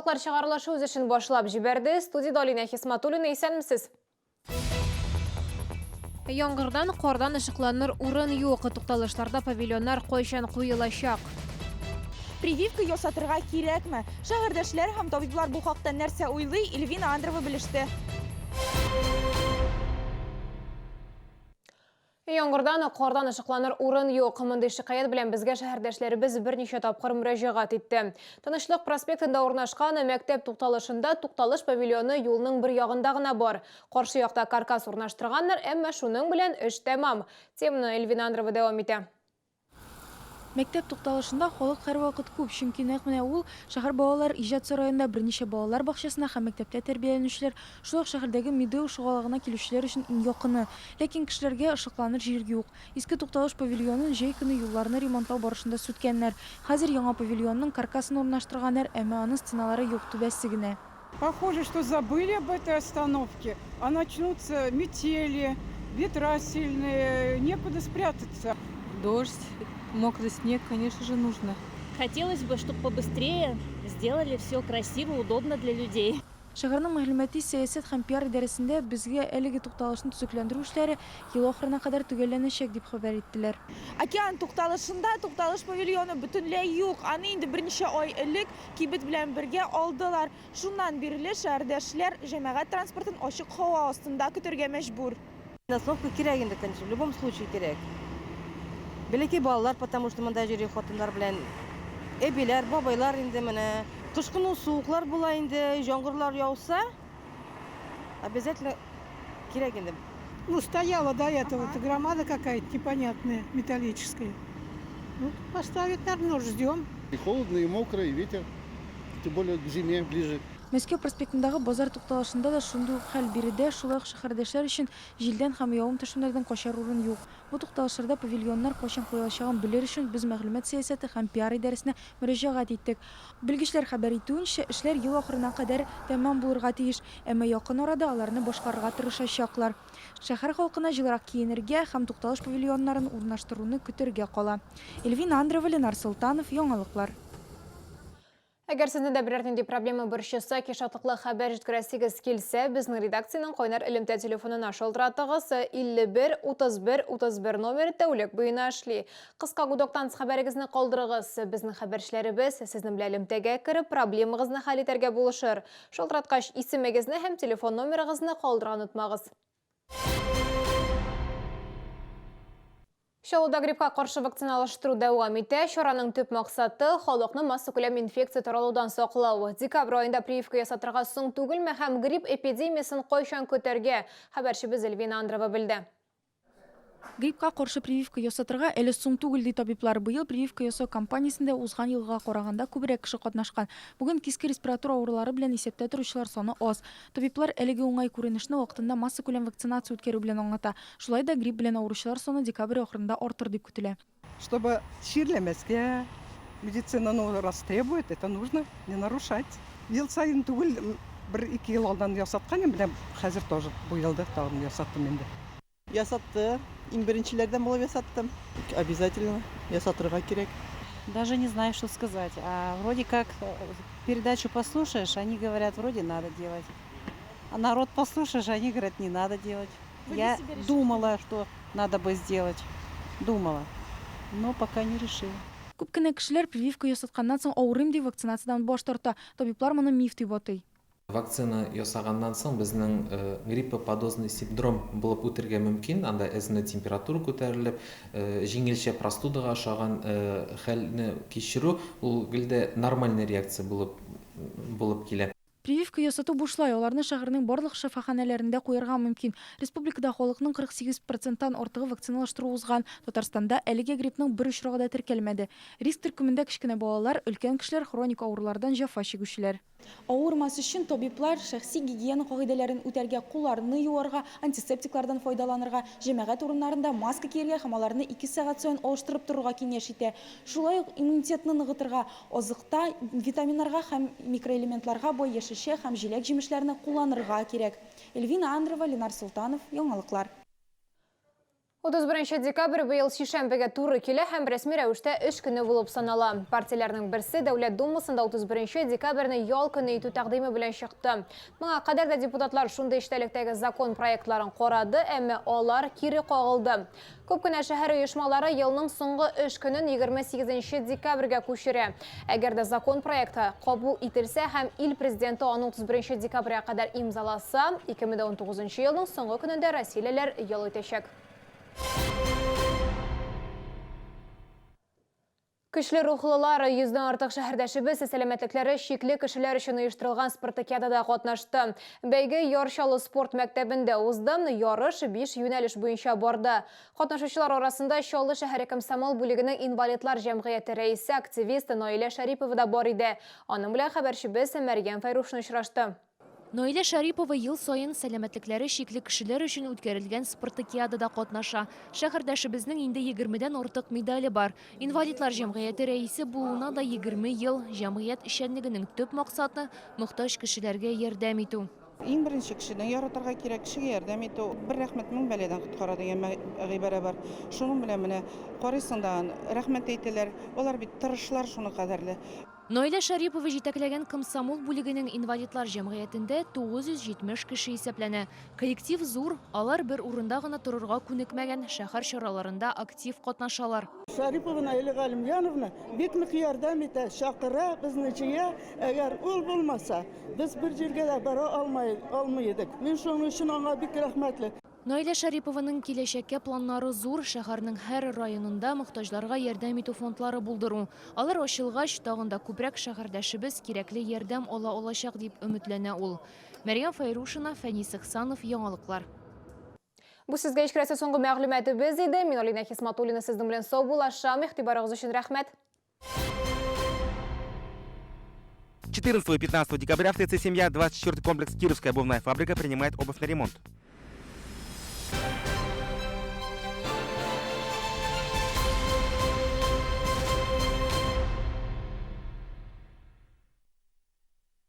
Яңалыклар чыгарылышы үз эшен башлап җибәрде. Студияда Алина Хисматуллина, исәнмесез? Яңгырдан, кардан ышыкланыр урын юк. Тукталышларда павильоннар кайчан куелачак? Прививка ясатырга кирәкме? Шәһәрдәшләр һәм табиблар бу хакта нәрсә уйлый? Эльвина Андрова белеште. Яңгырдан, кардан ышыкланыр урын юк. Мондый шикаят белән безгә шәһәрдәшләребез берничә тапкыр мөрәҗәгать итте. Тынычлык проспектында урнашкан мәктәп тукталышында тукталыш павильоны юлның бер ягында гына бар. Каршы якта каркас урнаштырганнар, әмма шуның белән эш тәмам. Теманы Эльвина Андрова дәвам итә. Мәктәп тукталышында халык һәрвакыт күп, чөнки нәкъ менә ул шәһәр балалар иҗат сараенда берничә балалар бакчасына һәм мәктәптә тәрбияләнүчеләр, шул ук шәһәрдәге Медеу шугалагына килүчеләр өчен иң якыны. Ләкин кешеләргә ышыкланыр җир юк. Иске тукталыш павильонын җәй көне юлларны ремонтлау барышында сүткәннәр. Хәзер яңа павильонның каркасын урнаштырганнар, әмма аның стеналары юк, түбәсе генә. Похоже, что забыли об этой остановке, а начнутся метели, ветра сильные, некуда спрятаться. Дождь, мокрый снег, конечно же, нужно. Хотелось бы, чтобы побыстрее сделали все красиво, удобно для людей. Шәһәрнең мәгълүмати сәясәт һәм пиар идарәсендә безгә әлеге тукталышны төзекләндерү эшләре ел ахырына кадәр төгәлләнәчәк дип хәбәр иттеләр. Океан тукталышында тукталыш павильоны бөтенләй юк. Аны инде берничә ай элек кибет белән бергә алдылар. Шуннан бирле шәһәрдәшләр җәмәгать транспортын ачык һава астында көтәргә мәҗбүр. Остановка кирәк инде, конечно, в любом случае кирәк. Бәләкәй балалар, потому что монда җире хатыннар белән әбиләр, бабайлар инде менә. Кышкыны суыклар була инде, яңгырлар яуса, обязательно кирәк инде. Ну, стояла до этого эта громада какая-то непонятная, металлическая. Ну, поставить, наверное, ждем. И холодно, и мокро, и ветер, тем более к зиме ближе. Мәскәү проспектындагы базар тукталышында да шундый ук хәл биредә, шулай ук шәһәрдәшләр өчен җилдән һәм явым-төшемнәрдән качар урын юк. Бу тукталышларда павильоннар кайчан куелачагын белер өчен без мәгълүмат сәясәте һәм пиар идарәсенә мөрәҗәгать иттек. Белгечләр хәбәр итүенчә, эшләр ел ахырына кадәр тәмам булырга тиеш, әмма якын арада аларны башкарырга тырышачаклар. Шәһәр халкына җылырак киенергә һәм тукталыш павильоннарын урнаштыруны көтәргә кала. Эльвина Андрова, Ленар Султанов, Яңалыклар. Әгәр сездә дә берәр нинди проблема борчыса, шатлыклы хәбәр җиткерәсегез килсә, безнең редакциянең кайнар элемтә телефонына шалтыратыгыз 51 31 31 номеры тәүлек буена эшли. Кыска гудоктан хәбәрегезне калдырыгыз. Безнең хәбәрчеләребез сезнең белән элемтәгә кереп, проблемагызны хәл итәргә булышыр. Шалтыраткач исемегезне һәм телефон номерыгызны калдырырга онытмагыз. Шалуда гриппка каршы вакциналаштыру дәвам итә. Чараның төп максаты халыкны массакүләм инфекция таралудан саклау. Декабрь айында прививка ясатырга соң түгелме һәм грипп эпидемиясын кайчан көтәргә? Хәбәрчебез Эльвина Андрова белде. Гриппка каршы прививка ясатырга әле соң түгел ди табиблар. Быел прививка ясау кампаниясендә узган елга караганда күбрәк кеше катнашкан. Бүген киске респиратура авырулары белән исәптә торучылар саны аз. Табиблар әлеге уңай күренешне вакытында массакүләм вакцинация үткәрү белән аңлата. Шулай да грипп белән авыручылар саны декабрь ахырында артыр дип көтелә. Чтобы чирләмәскә, медицина растребует, это нужно не нарушать. Ел сайын түгел, 1-2 ел алдан ясаткан белән хәзер тоже бу елда тагын ясаттым инде. Ясатты. Им беренчеләрдән булып ясаттым. Обязательно ясатырга кирәк. Даже не знаю, что сказать. А вроде как передачу послушаешь, они говорят, вроде надо делать. А народ послушаешь, они говорят, не надо делать. Я думала, что надо бы сделать. Думала. Но пока не решила. Күп кенә кешеләр прививка ясатканнан соң авырым дип вакцинациядан баш тарта. Табиблар моны миф дип атый. Вакцина ясаганнан соң безнең гриппоподобный синдром булып үтәргә мөмкин. Анда әзенә температура күтәрелеп, җиңелчә простудага охшаган хәлне кичерү ул гелдә нормальный реакция булып килә. Прививка ясату бушлай, аларны шәһәрнең барлык шифаханәләрендә куярга мөмкин. Республикада халыкның 48%-тан артыгы вакциналаштыру узган. Татарстанда әлеге гриппның бер очрагы да теркәлмәде. Риск төркемендә кечкенә балалар, өлкән кешеләр, хроник авырулардан җәфа чигүчеләр. Авырмас өчен табиблар шәхси гигиена кагыйдәләрен үтәргә, кулларны юарга, антисептиклардан файдаланырга, җәмәгать урыннарында маска кияргә һәм аларны 2 сәгать саен алыштырып торырга киңәш итә. Шулай ук иммунитетны ныгытырга, азыкта витаминнарга һәм микроэлементларга бай яшелчә һәм җиләк җимешләрне кулланырга кирәк. Эльвина Андрова, Ленар Султанов, Яңалыклар. 31 декабрь быйыл шишәмбегә туры килә һәм рәсми рәвештә эш көне булып санала. Партияләрнең берсе Дәүләт Думасында 31 декабрьне ял көне итү тәкъдиме белән чыкты. Моңа кадәр дә депутатлар шундый эчтәлектәге закон проектларын карады, әмма алар кире кагылды. Күп кенә шәһәр оешмалары елның соңгы эш көнен 28 декабрьгә күчерә. Әгәр дә закон проекты кабул ителсә һәм ил президенты аны 31 декабрьгә кадәр имзаласа, 2019 елның соңгы көнендә Россиялеләр ял итәчәк. Көчле рухлылар 100-дән артык шәһәрдәшебез сәламәтлекләре шикле кешеләр өчен оештырылган спартакиадада катнашты. Бәйге Яршалы спорт мәктәбендә узды, ярыш 5 юнәлеш буенча барды. Катнашучылар арасында Чаллы шәһәре комсомол бүлегенең инвалидлар җәмгыяте рәисе активист Наилә Шәрипова да бар иде. Аның белән хәбәрчебез Мәргән Файрушны очрашты. Наилә Шәрипова ел сайын сәламәтлекләре шикле кешеләр өчен үткәрелгән спартакиадада катнаша. Шәһәрдәшебезнең инде 20дән артык медале бар. Инвалидлар җәмгыяте рәисе булуына да 20 ел. Җәмгыять эшчәнлегенең төп максаты мохтаҗ кешеләргә ярдәм итү. Иң беренче кешенең яратырга кирәк, кешегә ярдәм итү. Бер рәхмәт мең бәладән коткара дигән гыйбарә бар. Шуның белән менә карыйсың да рәхмәт әйтәләр. Алар бит тырышлар шуны кадәрле. Наилә Шәрипова җитәкләгән комсомол бүлегенең инвалидлар җәмгыятендә 970 кеше исәпләнә. Коллектив зур, алар бер урында гына торырга күнекмәгән, шәһәр чараларында актив катнашалар. Шәрипова Наилә Галимҗановна бик нык ярдәм итә, чакыра безне җыя. Әгәр ул булмаса, без бер җиргә дә бара алмый идек. Мин шуның өчен аңа бик рәхмәтле. Наилә Шәрипованың киләчәккә планнары зур, шәһәрнең һәр районында мохтаҗларга ярдәм итү фондлары булдыру. Алар ачылгач, тагын да күбрәк шәһәрдәшебез кирәкле ярдәм ала алачак дип өметләнә ул. Мәргән Файрушина, Фәнис Ихсанов, яңалыклар. Бу сезгә ишкерәсе соңгы мәгълүматыбыз иде. Мин Алина Хисматуллина сезнең белән сау булашам. Игътибарыгыз өчен рәхмәт. 14 и 15 декабря в ТЦ «Семья» 24-й комплекс «Кировская обувная фабрика» принимает обувь на ремонт.